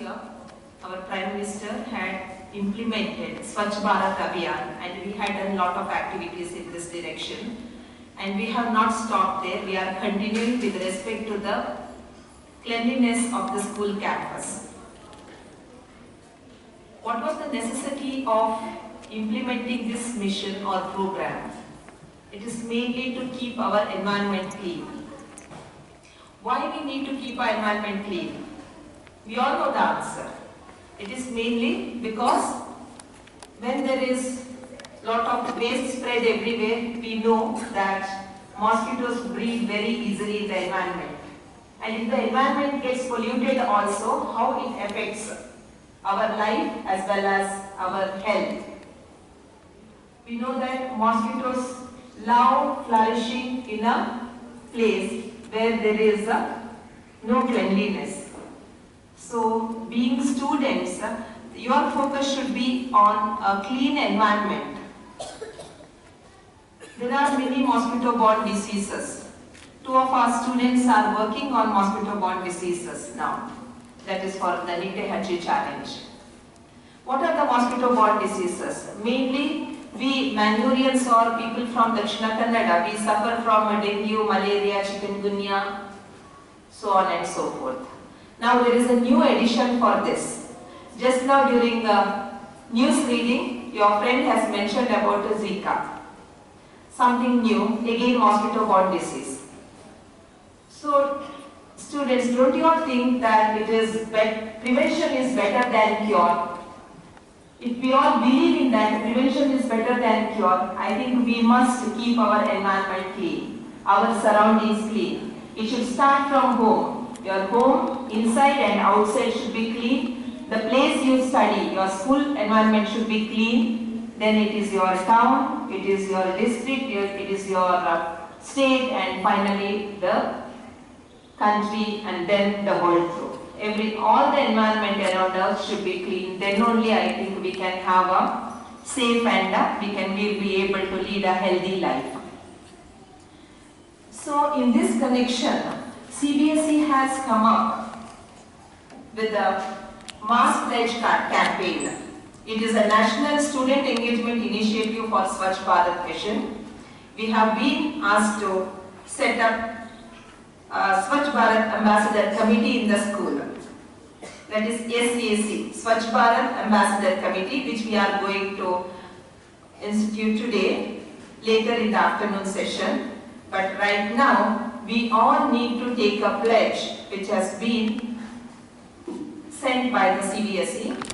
year, our Prime Minister had implemented Swachh Bharat Abhiyan, and we had done a lot of activities in this direction. And we have not stopped there. We are continuing with respect to the cleanliness of the school campus. What was the necessity of implementing this mission or program? It is mainly to keep our environment clean. Why we need to keep our environment clean? We all know the answer. It is mainly because when there is lot of waste spread everywhere, we know that mosquitoes breed very easily in the environment. And if the environment gets polluted also, how it affects our life as well as our health. We know that mosquitoes love flourishing in a place where there is no cleanliness. So, being students, your focus should be on a clean environment. There are many mosquito-borne diseases. 2 of our students are working on mosquito-borne diseases now. That is for the Nitte challenge. What are the mosquito-borne diseases? Mainly, we Manurians or people from Dakshina Kannada, we suffer from dengue, malaria, chikungunya, so on and so forth. Now there is a new addition for this. Just now during the news reading, your friend has mentioned about Zika. Something new, again mosquito-borne disease. So students, don't you all think that prevention is better than cure? If we all believe in that prevention is better than cure, I think we must keep our environment clean, our surroundings clean. It should start from home. Your home, inside and outside should be clean. The place you study, your school environment should be clean. Then it is your town, it is your district, it is your state, and finally the country, and then the world through. All the environment around us should be clean. Then only I think we can have a safe and we will be able to lead a healthy life. So in this connection, CBSE has come up with a Mass Pledge campaign. It is a national student engagement initiative for Swachh Bharat Mission. We have been asked to set up Swachh Bharat Ambassador Committee in the school. That is SAC, Swachh Bharat Ambassador Committee, which we are going to institute today, later in the afternoon session. But right now, we all need to take a pledge which has been sent by the CBSE.